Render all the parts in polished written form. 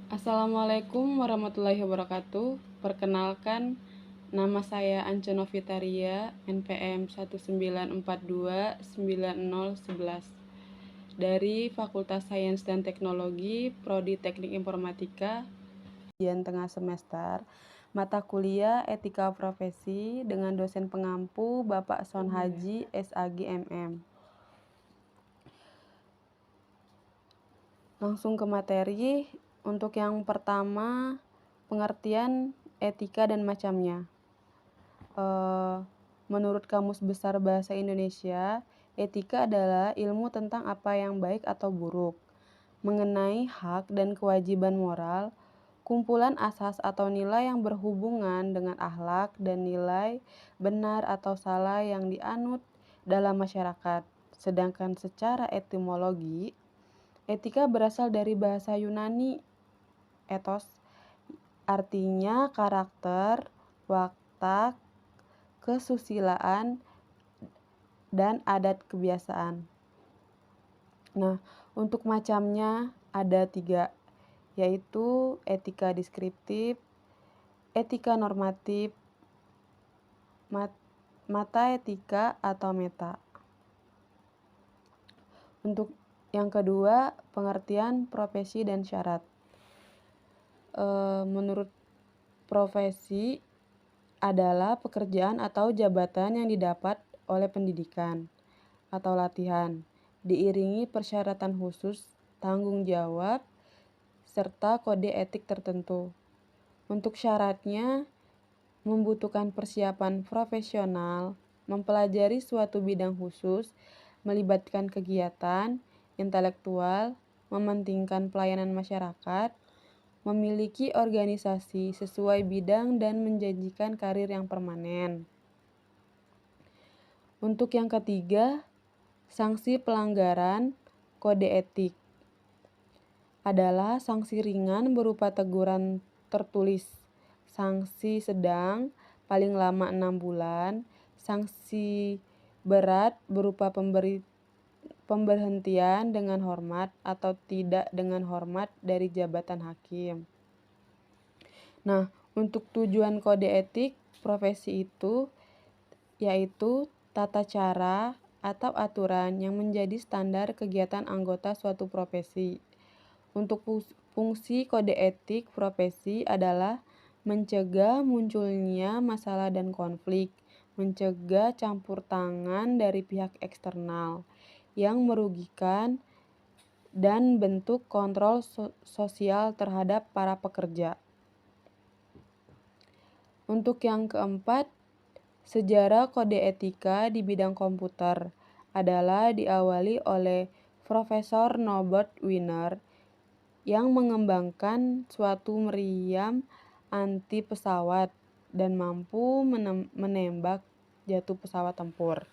Assalamualaikum warahmatullahi wabarakatuh. Perkenalkan, nama saya Ance Novitaria, NPM 194290111 dari Fakultas Sains dan Teknologi, Prodi Teknik Informatika, ujian tengah semester, mata kuliah Etika Profesi dengan dosen pengampu Bapak Son Haji SAG MM. Langsung ke materi. Untuk yang pertama, pengertian etika dan macamnya. Menurut Kamus Besar Bahasa Indonesia, etika adalah ilmu tentang apa yang baik atau buruk, mengenai hak dan kewajiban moral, kumpulan asas atau nilai yang berhubungan dengan akhlak dan nilai benar atau salah yang dianut dalam masyarakat. Sedangkan secara etimologi, etika berasal dari bahasa Yunani ethos, artinya karakter, watak, kesusilaan, dan adat kebiasaan. Nah, untuk macamnya ada 3, yaitu etika deskriptif, etika normatif, mata etika atau meta. Untuk yang kedua, pengertian profesi dan syarat. Menurut profesi adalah pekerjaan atau jabatan yang didapat oleh pendidikan atau latihan, diiringi persyaratan khusus, tanggung jawab, serta kode etik tertentu. Untuk syaratnya, membutuhkan persiapan profesional, mempelajari suatu bidang khusus, melibatkan kegiatan intelektual, mementingkan pelayanan masyarakat, memiliki organisasi sesuai bidang dan menjanjikan karir yang permanen. Untuk yang ketiga, sanksi pelanggaran kode etik adalah sanksi ringan berupa teguran tertulis, sanksi sedang paling lama 6 bulan, sanksi berat berupa pemberhentian dengan hormat atau tidak dengan hormat dari jabatan hakim. Nah, untuk tujuan kode etik profesi itu yaitu tata cara atau aturan yang menjadi standar kegiatan anggota suatu profesi. Untuk fungsi kode etik profesi adalah mencegah munculnya masalah dan konflik, mencegah campur tangan dari pihak eksternal yang merugikan, dan bentuk kontrol sosial terhadap para pekerja. Untuk yang keempat, sejarah kode etika di bidang komputer adalah diawali oleh Profesor Norbert Wiener yang mengembangkan suatu meriam anti pesawat dan mampu menembak jatuh pesawat tempur.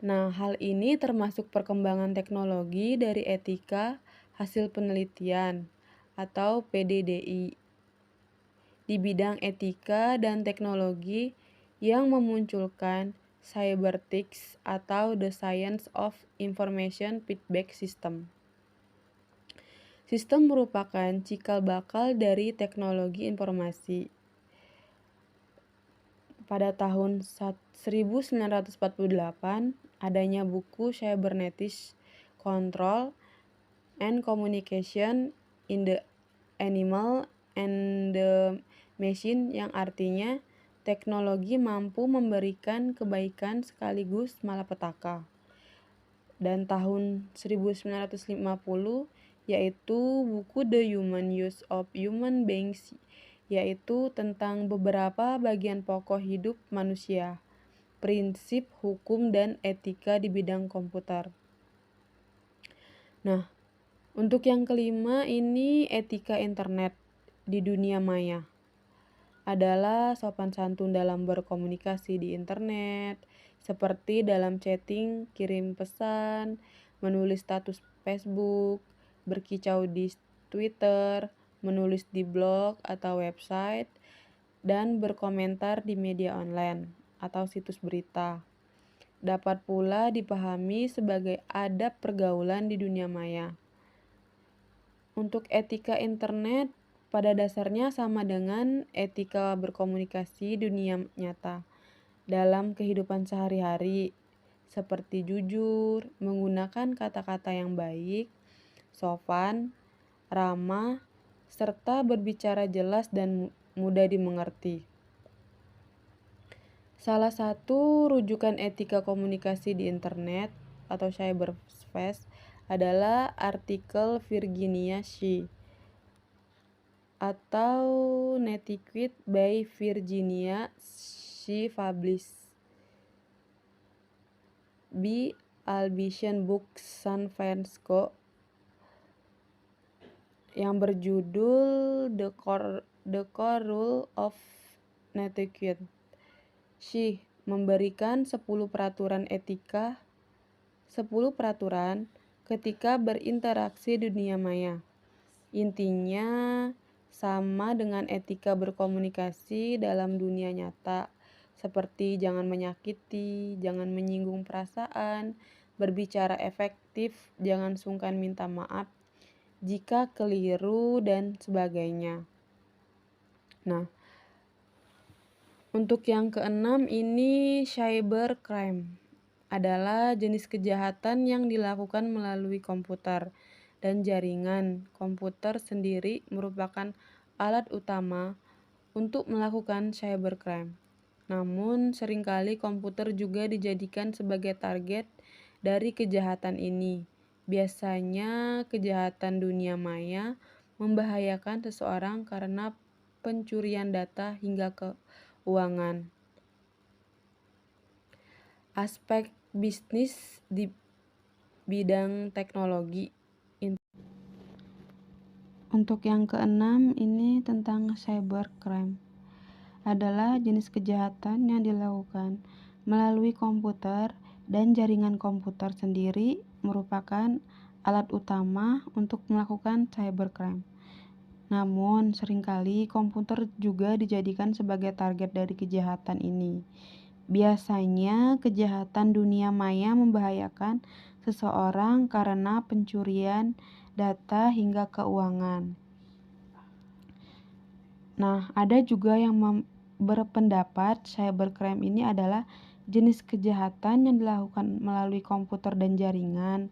Nah, hal ini termasuk perkembangan teknologi dari etika hasil penelitian atau PDDI di bidang etika dan teknologi yang memunculkan cyberetics atau the science of information feedback system. Sistem merupakan cikal bakal dari teknologi informasi. Pada tahun 1948, adanya buku Cybernetics Control and Communication in the Animal and the Machine yang artinya teknologi mampu memberikan kebaikan sekaligus malapetaka. Dan tahun 1950 yaitu buku The Human Use of Human Beings, yaitu tentang beberapa bagian pokok hidup manusia, prinsip, hukum, dan etika di bidang komputer. Nah, untuk yang kelima ini etika internet di dunia maya adalah sopan santun dalam berkomunikasi di internet, seperti dalam chatting, kirim pesan, menulis status Facebook, berkicau di Twitter, menulis di blog atau website, dan berkomentar di media online atau situs berita. Dapat pula dipahami sebagai adab pergaulan di dunia maya. Untuk etika internet pada dasarnya sama dengan etika berkomunikasi dunia nyata dalam kehidupan sehari-hari, seperti jujur, menggunakan kata-kata yang baik, sopan, ramah, serta berbicara jelas dan mudah dimengerti. Salah satu rujukan etika komunikasi di internet atau cyberspace adalah artikel Virginia She atau Netiquette by Virginia She published by Albion Books San Francisco yang berjudul The Core Rule of Netiquette. She memberikan 10 peraturan etika, 10 peraturan ketika berinteraksi dunia maya. Intinya sama dengan etika berkomunikasi dalam dunia nyata, seperti jangan menyakiti, jangan menyinggung perasaan, berbicara efektif, jangan sungkan minta maaf jika keliru, dan sebagainya. Nah, untuk yang keenam ini cybercrime adalah jenis kejahatan yang dilakukan melalui komputer dan jaringan. Komputer sendiri merupakan alat utama untuk melakukan cybercrime. Namun, seringkali komputer juga dijadikan sebagai target dari kejahatan ini. Biasanya, kejahatan dunia maya membahayakan seseorang karena pencurian data hingga keuangan. Aspek bisnis di bidang teknologi. Untuk yang keenam ini tentang cybercrime adalah jenis kejahatan yang dilakukan melalui komputer dan jaringan. Komputer sendiri merupakan alat utama untuk melakukan cybercrime. Namun, seringkali komputer juga dijadikan sebagai target dari kejahatan ini. Biasanya, kejahatan dunia maya membahayakan seseorang karena pencurian data hingga keuangan. Nah, ada juga yang berpendapat cybercrime ini adalah jenis kejahatan yang dilakukan melalui komputer dan jaringan.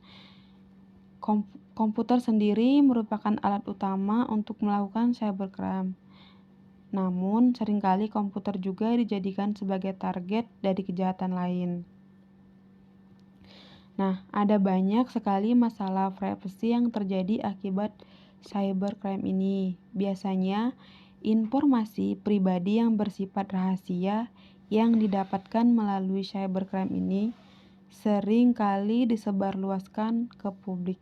Komputer sendiri merupakan alat utama untuk melakukan cybercrime. Namun, seringkali komputer juga dijadikan sebagai target dari kejahatan lain. Nah, ada banyak sekali masalah privasi yang terjadi akibat cybercrime ini. Biasanya, informasi pribadi yang bersifat rahasia yang didapatkan melalui cybercrime ini sering kali disebarluaskan ke publik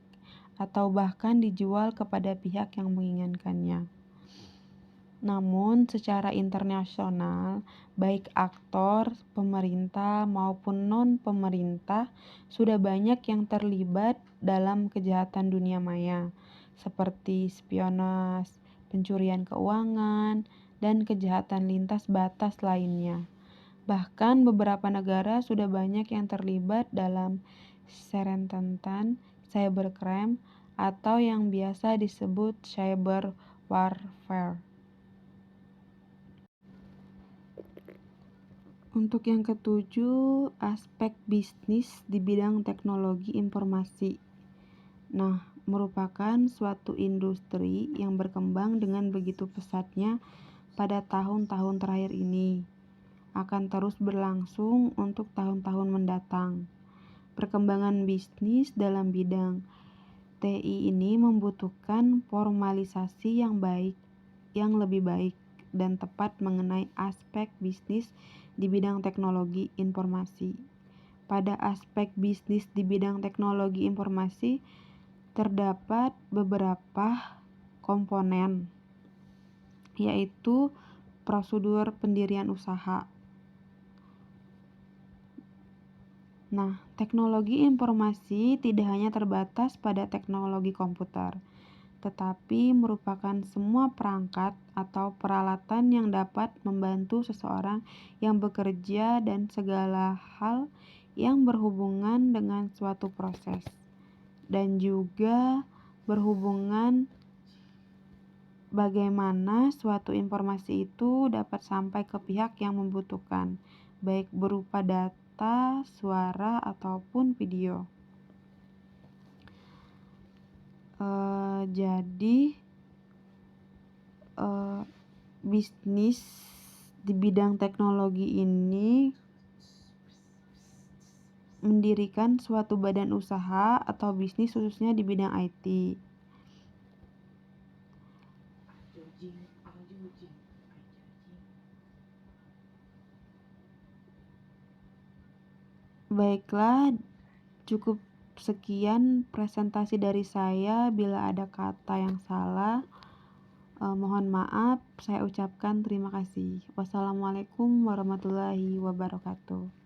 atau bahkan dijual kepada pihak yang menginginkannya. Namun, secara internasional, baik aktor, pemerintah maupun non-pemerintah sudah banyak yang terlibat dalam kejahatan dunia maya, seperti spionase, pencurian keuangan, dan kejahatan lintas batas lainnya. Bahkan beberapa negara sudah banyak yang terlibat dalam rentetan cybercrime atau yang biasa disebut cyber warfare. Untuk yang ketujuh, aspek bisnis di bidang teknologi informasi. Nah, merupakan suatu industri yang berkembang dengan begitu pesatnya pada tahun-tahun terakhir ini. Akan terus berlangsung untuk tahun-tahun mendatang. Perkembangan bisnis dalam bidang TI ini membutuhkan formalisasi yang lebih baik dan tepat mengenai aspek bisnis di bidang teknologi informasi. Pada aspek bisnis di bidang teknologi informasi terdapat beberapa komponen, yaitu prosedur pendirian usaha. Nah, teknologi informasi tidak hanya terbatas pada teknologi komputer, tetapi merupakan semua perangkat atau peralatan yang dapat membantu seseorang yang bekerja dan segala hal yang berhubungan dengan suatu proses, dan juga berhubungan bagaimana suatu informasi itu dapat sampai ke pihak yang membutuhkan, baik berupa data, suara, ataupun video. Jadi bisnis di bidang teknologi ini mendirikan suatu badan usaha atau bisnis khususnya di bidang IT. Baiklah, cukup sekian presentasi dari saya. Bila ada kata yang salah, mohon maaf. Saya ucapkan terima kasih. Wassalamualaikum warahmatullahi wabarakatuh.